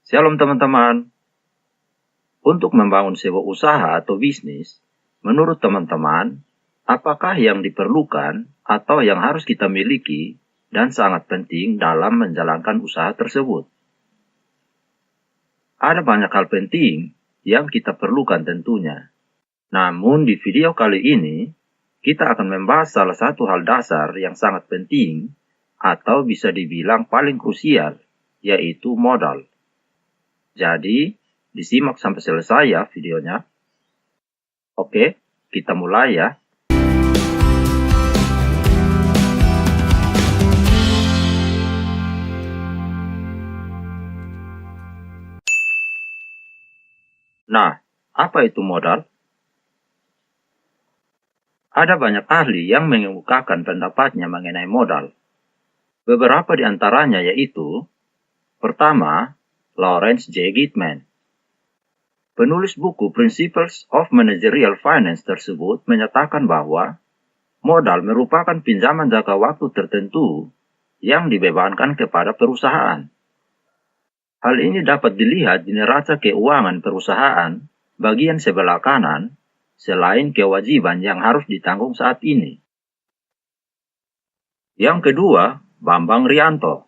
Shalom teman-teman. Untuk membangun sebuah usaha atau bisnis, menurut teman-teman, apakah yang diperlukan atau yang harus kita miliki dan sangat penting dalam menjalankan usaha tersebut? Ada banyak hal penting yang kita perlukan tentunya. Namun di video kali ini, kita akan membahas salah satu hal dasar yang sangat penting atau bisa dibilang paling krusial, yaitu modal. Jadi, disimak sampai selesai ya videonya. Oke, kita mulai ya. Nah, apa itu modal? Ada banyak ahli yang mengemukakan pendapatnya mengenai modal. Beberapa di antaranya yaitu, pertama, Lawrence J. Gitman. Penulis buku Principles of Managerial Finance tersebut menyatakan bahwa modal merupakan pinjaman jangka waktu tertentu yang dibebankan kepada perusahaan. Hal ini dapat dilihat di neraca keuangan perusahaan bagian sebelah kanan selain kewajiban yang harus ditanggung saat ini. Yang kedua, Bambang Rianto.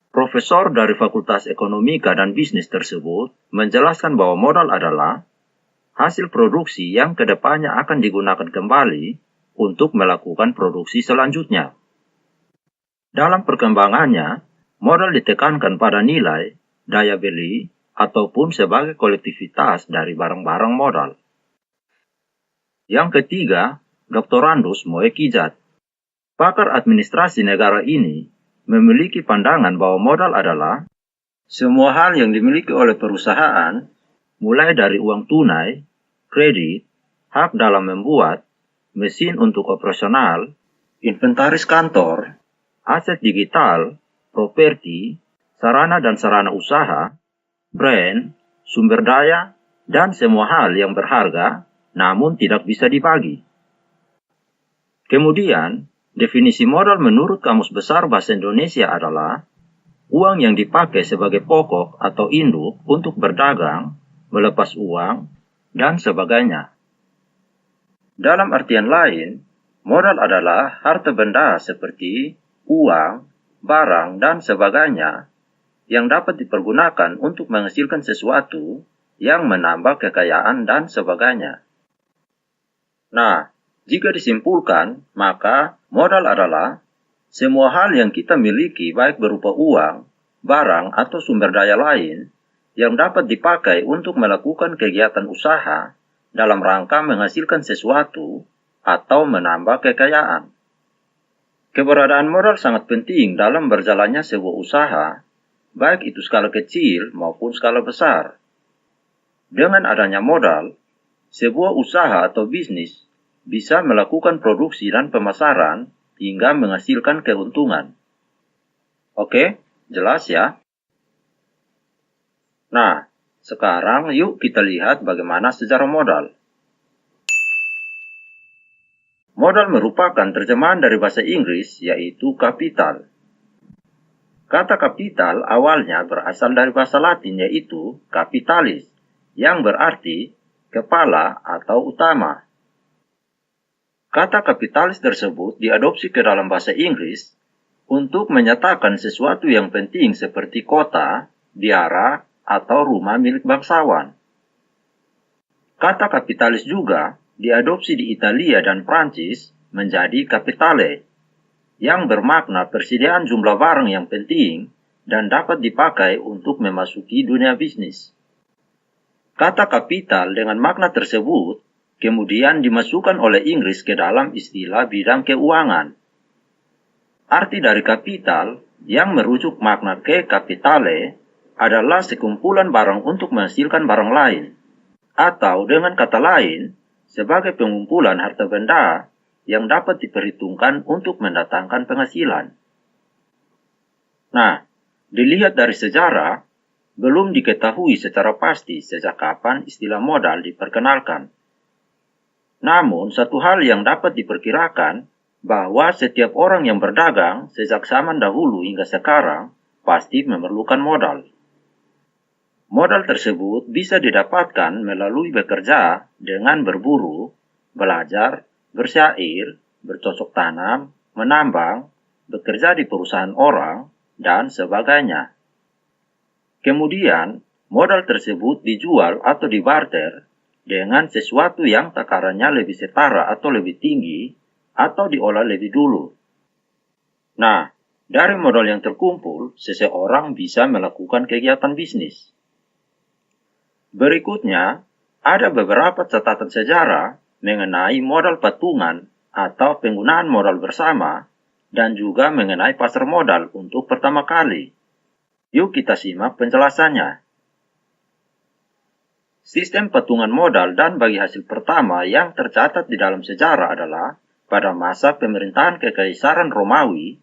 Profesor dari Fakultas Ekonomika dan Bisnis tersebut menjelaskan bahwa modal adalah hasil produksi yang kedepannya akan digunakan kembali untuk melakukan produksi selanjutnya. Dalam perkembangannya, modal ditekankan pada nilai, daya beli, ataupun sebagai kolektivitas dari barang-barang modal. Yang ketiga, Dr. Randus Moekijat. Pakar administrasi negara ini memiliki pandangan bahwa modal adalah semua hal yang dimiliki oleh perusahaan, mulai dari uang tunai, kredit, hak dalam membuat, mesin untuk operasional, inventaris kantor, aset digital, properti, sarana dan sarana usaha, brand, sumber daya, dan semua hal yang berharga namun tidak bisa dibagi. Kemudian, definisi modal menurut Kamus Besar Bahasa Indonesia adalah uang yang dipakai sebagai pokok atau induk untuk berdagang, melepas uang, dan sebagainya. Dalam artian lain, modal adalah harta benda seperti uang, barang, dan sebagainya yang dapat dipergunakan untuk menghasilkan sesuatu yang menambah kekayaan dan sebagainya. Nah, jika disimpulkan, maka modal adalah semua hal yang kita miliki baik berupa uang, barang, atau sumber daya lain yang dapat dipakai untuk melakukan kegiatan usaha dalam rangka menghasilkan sesuatu atau menambah kekayaan. Keberadaan modal sangat penting dalam berjalannya sebuah usaha, baik itu skala kecil maupun skala besar. Dengan adanya modal, sebuah usaha atau bisnis bisa melakukan produksi dan pemasaran hingga menghasilkan keuntungan. Oke, jelas ya? Nah, sekarang yuk kita lihat bagaimana sejarah modal. Modal merupakan terjemahan dari bahasa Inggris yaitu kapital. Kata kapital awalnya berasal dari bahasa Latin yaitu capitalis, yang berarti kepala atau utama. Kata kapitalis tersebut diadopsi ke dalam bahasa Inggris untuk menyatakan sesuatu yang penting seperti kota, biara, atau rumah milik bangsawan. Kata kapitalis juga diadopsi di Italia dan Prancis menjadi capitale, yang bermakna persediaan jumlah barang yang penting dan dapat dipakai untuk memasuki dunia bisnis. Kata kapital dengan makna tersebut kemudian dimasukkan oleh Inggris ke dalam istilah bidang keuangan. Arti dari kapital yang merujuk makna ke capitale adalah sekumpulan barang untuk menghasilkan barang lain, atau dengan kata lain, sebagai pengumpulan harta benda yang dapat diperhitungkan untuk mendatangkan penghasilan. Nah, dilihat dari sejarah, belum diketahui secara pasti sejak kapan istilah modal diperkenalkan. Namun, satu hal yang dapat diperkirakan bahwa setiap orang yang berdagang sejak zaman dahulu hingga sekarang pasti memerlukan modal. Modal tersebut bisa didapatkan melalui bekerja dengan berburu, belajar, bersyair, bercocok tanam, menambang, bekerja di perusahaan orang, dan sebagainya. Kemudian, modal tersebut dijual atau dibarter dengan sesuatu yang takarannya lebih setara atau lebih tinggi atau diolah lebih dulu. Nah, dari modal yang terkumpul, seseorang bisa melakukan kegiatan bisnis. Berikutnya, ada beberapa catatan sejarah mengenai modal patungan atau penggunaan modal bersama dan juga mengenai pasar modal untuk pertama kali. Yuk kita simak penjelasannya. Sistem patungan modal dan bagi hasil pertama yang tercatat di dalam sejarah adalah pada masa pemerintahan Kekaisaran Romawi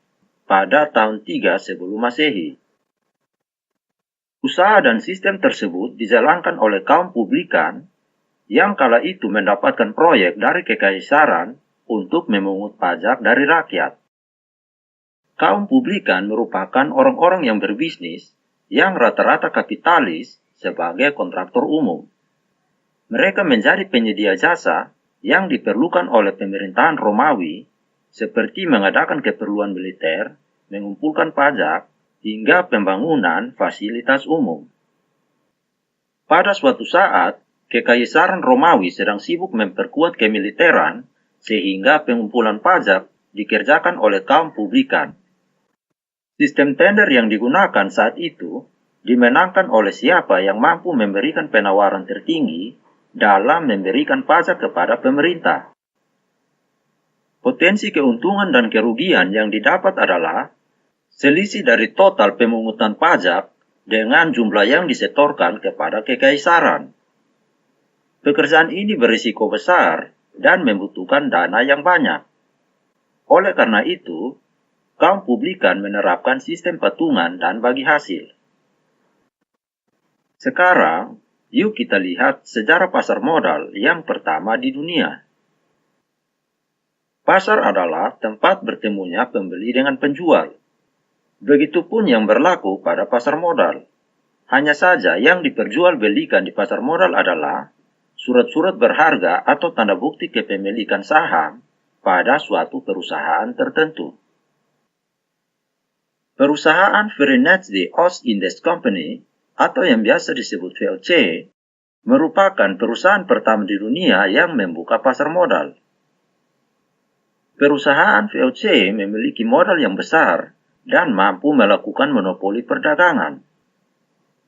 pada tahun 3 sebelum Masehi. Usaha dan sistem tersebut dijalankan oleh kaum publikan yang kala itu mendapatkan proyek dari Kekaisaran untuk memungut pajak dari rakyat. Kaum publikan merupakan orang-orang yang berbisnis yang rata-rata kapitalis sebagai kontraktor umum. Mereka menjadi penyedia jasa yang diperlukan oleh pemerintahan Romawi seperti mengadakan keperluan militer, mengumpulkan pajak, hingga pembangunan fasilitas umum. Pada suatu saat, Kekaisaran Romawi sedang sibuk memperkuat kemiliteran sehingga pengumpulan pajak dikerjakan oleh kaum publikan. Sistem tender yang digunakan saat itu dimenangkan oleh siapa yang mampu memberikan penawaran tertinggi dalam memberikan pajak kepada pemerintah. Potensi keuntungan dan kerugian yang didapat adalah selisih dari total pemungutan pajak dengan jumlah yang disetorkan kepada kekaisaran. Pekerjaan ini berisiko besar dan membutuhkan dana yang banyak. Oleh karena itu, kaum publikan menerapkan sistem patungan dan bagi hasil. Sekarang, yuk kita lihat sejarah pasar modal yang pertama di dunia. Pasar adalah tempat bertemunya pembeli dengan penjual. Begitupun yang berlaku pada pasar modal. Hanya saja yang diperjualbelikan di pasar modal adalah surat-surat berharga atau tanda bukti kepemilikan saham pada suatu perusahaan tertentu. Perusahaan Verenigde Oost-Indisch Company atau yang biasa disebut VOC merupakan perusahaan pertama di dunia yang membuka pasar modal. Perusahaan VOC memiliki modal yang besar dan mampu melakukan monopoli perdagangan.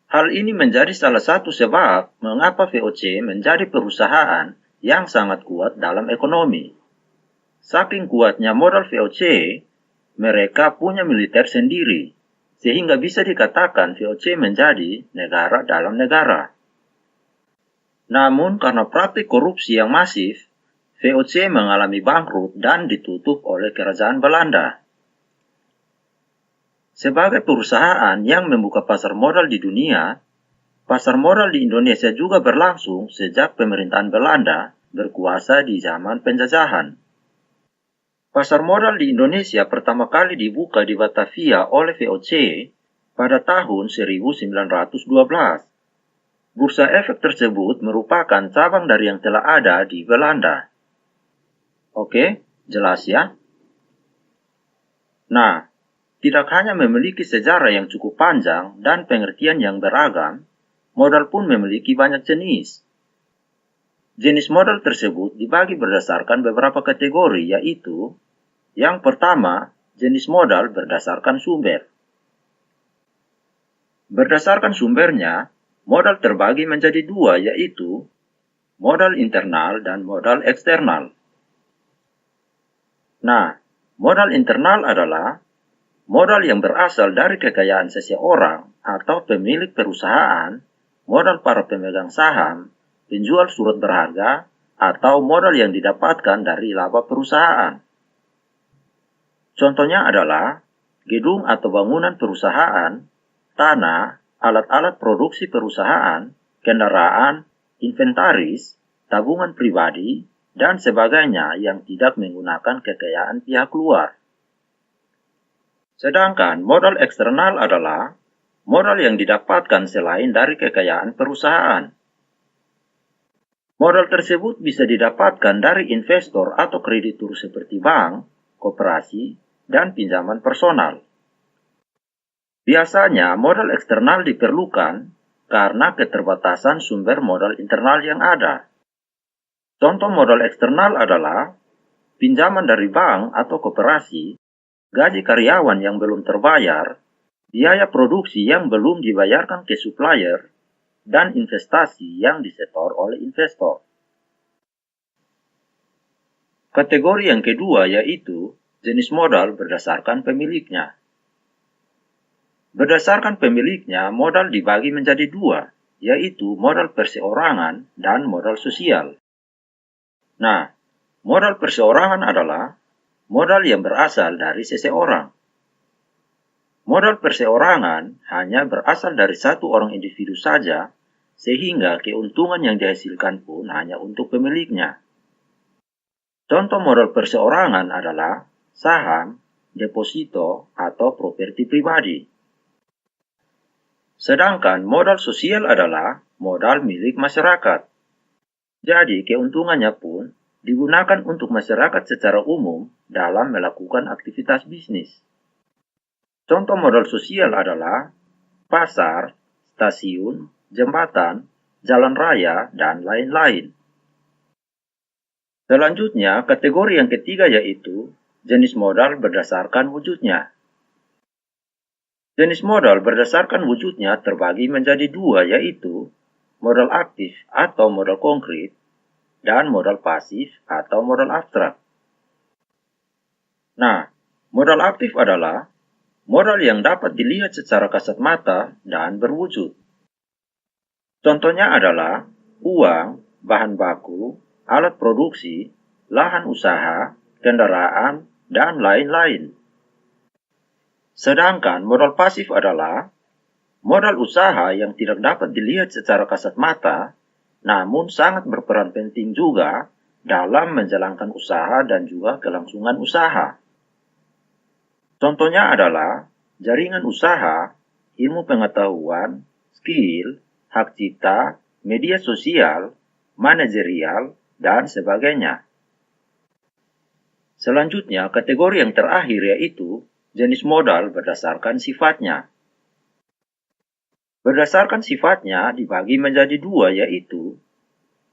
Hal ini menjadi salah satu sebab mengapa VOC menjadi perusahaan yang sangat kuat dalam ekonomi. Saking kuatnya modal VOC, mereka punya militer sendiri, sehingga bisa dikatakan VOC menjadi negara dalam negara. Namun karena praktik korupsi yang masif, VOC mengalami bangkrut dan ditutup oleh kerajaan Belanda. Sebagai perusahaan yang membuka pasar modal di dunia, pasar modal di Indonesia juga berlangsung sejak pemerintahan Belanda berkuasa di zaman penjajahan. Pasar modal di Indonesia pertama kali dibuka di Batavia oleh VOC pada tahun 1912. Bursa efek tersebut merupakan cabang dari yang telah ada di Belanda. Oke, jelas ya? Nah, tidak hanya memiliki sejarah yang cukup panjang dan pengertian yang beragam, modal pun memiliki banyak jenis. Jenis modal tersebut dibagi berdasarkan beberapa kategori, yaitu yang pertama, jenis modal berdasarkan sumber. Berdasarkan sumbernya, modal terbagi menjadi dua, yaitu modal internal dan modal eksternal. Nah, modal internal adalah modal yang berasal dari kekayaan seseorang atau pemilik perusahaan, modal para pemegang saham, penjual surat berharga, atau modal yang didapatkan dari laba perusahaan. Contohnya adalah gedung atau bangunan perusahaan, tanah, alat-alat produksi perusahaan, kendaraan, inventaris, tabungan pribadi, dan sebagainya yang tidak menggunakan kekayaan pihak luar. Sedangkan modal eksternal adalah modal yang didapatkan selain dari kekayaan perusahaan. Modal tersebut bisa didapatkan dari investor atau kreditur seperti bank, koperasi, dan pinjaman personal. Biasanya modal eksternal diperlukan karena keterbatasan sumber modal internal yang ada. Contoh modal eksternal adalah pinjaman dari bank atau koperasi, gaji karyawan yang belum terbayar, biaya produksi yang belum dibayarkan ke supplier, dan investasi yang disetor oleh investor. Kategori yang kedua yaitu jenis modal berdasarkan pemiliknya. Berdasarkan pemiliknya, modal dibagi menjadi dua, yaitu modal perseorangan dan modal sosial. Nah, modal perseorangan adalah modal yang berasal dari seseorang. Modal perseorangan hanya berasal dari satu orang individu saja, sehingga keuntungan yang dihasilkan pun hanya untuk pemiliknya. Contoh modal perseorangan adalah saham, deposito, atau properti pribadi. Sedangkan modal sosial adalah modal milik masyarakat. Jadi keuntungannya pun digunakan untuk masyarakat secara umum dalam melakukan aktivitas bisnis. Contoh modal sosial adalah pasar, stasiun, jembatan, jalan raya, dan lain-lain. Selanjutnya, kategori yang ketiga yaitu jenis modal berdasarkan wujudnya. Jenis modal berdasarkan wujudnya terbagi menjadi dua yaitu modal aktif atau modal konkret dan modal pasif atau modal abstrak. Nah, modal aktif adalah modal yang dapat dilihat secara kasat mata dan berwujud. Contohnya adalah uang, bahan baku, alat produksi, lahan usaha, kendaraan, dan lain-lain. Sedangkan modal pasif adalah modal usaha yang tidak dapat dilihat secara kasat mata, namun sangat berperan penting juga dalam menjalankan usaha dan juga kelangsungan usaha. Contohnya adalah jaringan usaha, ilmu pengetahuan, skill, hak cipta, media sosial, manajerial, dan sebagainya. Selanjutnya, kategori yang terakhir yaitu jenis modal berdasarkan sifatnya. Berdasarkan sifatnya dibagi menjadi dua yaitu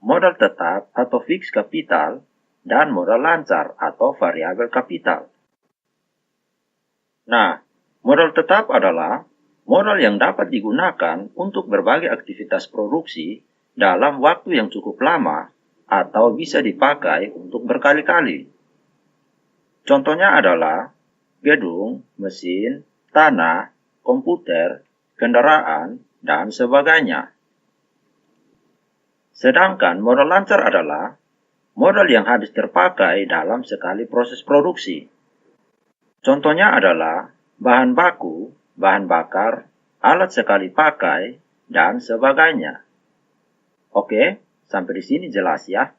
modal tetap atau fixed capital dan modal lancar atau variabel capital. Nah, modal tetap adalah modal yang dapat digunakan untuk berbagai aktivitas produksi dalam waktu yang cukup lama atau bisa dipakai untuk berkali-kali. Contohnya adalah gedung, mesin, tanah, komputer, kendaraan, dan sebagainya. Sedangkan modal lancar adalah modal yang habis terpakai dalam sekali proses produksi. Contohnya adalah bahan baku, bahan bakar, alat sekali pakai, dan sebagainya. Oke, sampai di sini jelas ya.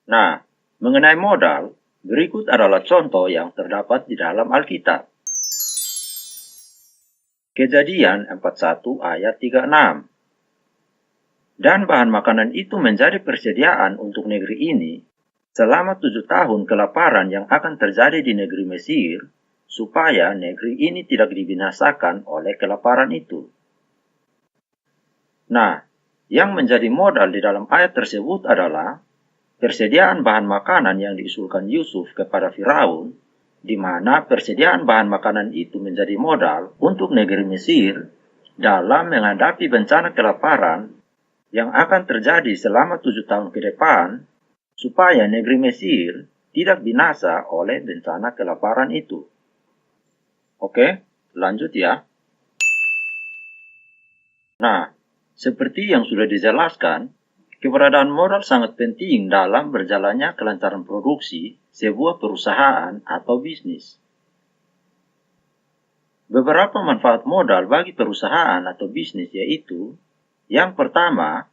Nah, mengenai modal, berikut adalah contoh yang terdapat di dalam Alkitab. Kejadian 41 ayat 36. Dan bahan makanan itu menjadi persediaan untuk negeri ini selama 7 tahun kelaparan yang akan terjadi di negeri Mesir, supaya negeri ini tidak dibinasakan oleh kelaparan itu. Nah, yang menjadi modal di dalam ayat tersebut adalah persediaan bahan makanan yang diusulkan Yusuf kepada Firaun, di mana persediaan bahan makanan itu menjadi modal untuk negeri Mesir dalam menghadapi bencana kelaparan yang akan terjadi selama 7 tahun ke depan, supaya negeri Mesir tidak binasa oleh bencana kelaparan itu. Oke, lanjut ya. Nah, seperti yang sudah dijelaskan, keberadaan modal sangat penting dalam berjalannya kelancaran produksi sebuah perusahaan atau bisnis. Beberapa manfaat modal bagi perusahaan atau bisnis yaitu, yang pertama,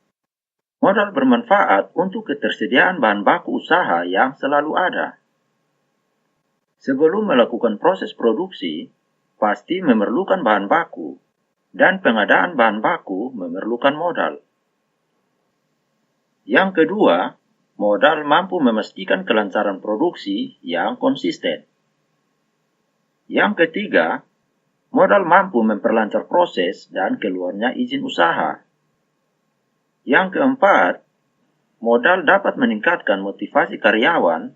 modal bermanfaat untuk ketersediaan bahan baku usaha yang selalu ada. Sebelum melakukan proses produksi, pasti memerlukan bahan baku, dan pengadaan bahan baku memerlukan modal. Yang kedua, modal mampu memastikan kelancaran produksi yang konsisten. Yang ketiga, modal mampu memperlancar proses dan keluarnya izin usaha. Yang keempat, modal dapat meningkatkan motivasi karyawan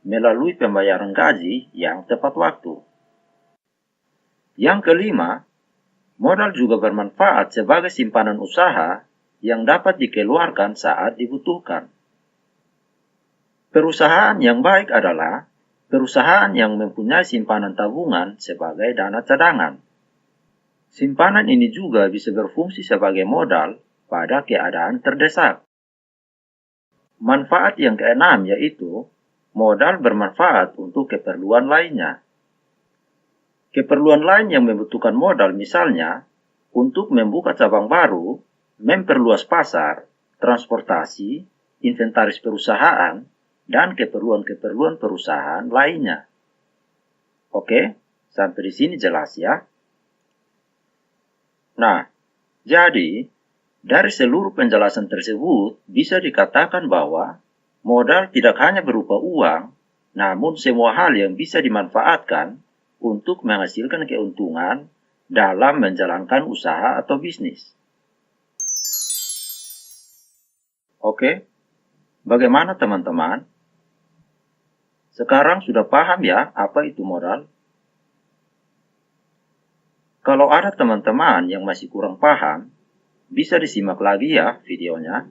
melalui pembayaran gaji yang tepat waktu. Yang kelima, modal juga bermanfaat sebagai simpanan usaha yang dapat dikeluarkan saat dibutuhkan. Perusahaan yang baik adalah perusahaan yang mempunyai simpanan tabungan sebagai dana cadangan. Simpanan ini juga bisa berfungsi sebagai modal pada keadaan terdesak. Manfaat yang keenam yaitu modal bermanfaat untuk keperluan lainnya. Keperluan lain yang membutuhkan modal misalnya untuk membuka cabang baru, memperluas pasar, transportasi, inventaris perusahaan, dan keperluan-keperluan perusahaan lainnya. Oke, sampai di sini jelas ya? Nah, jadi dari seluruh penjelasan tersebut bisa dikatakan bahwa modal tidak hanya berupa uang, namun semua hal yang bisa dimanfaatkan untuk menghasilkan keuntungan dalam menjalankan usaha atau bisnis. Oke, bagaimana teman-teman? Sekarang sudah paham ya apa itu modal? Kalau ada teman-teman yang masih kurang paham, bisa disimak lagi ya videonya.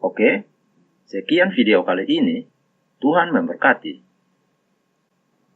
Oke, sekian video kali ini. Tuhan memberkati.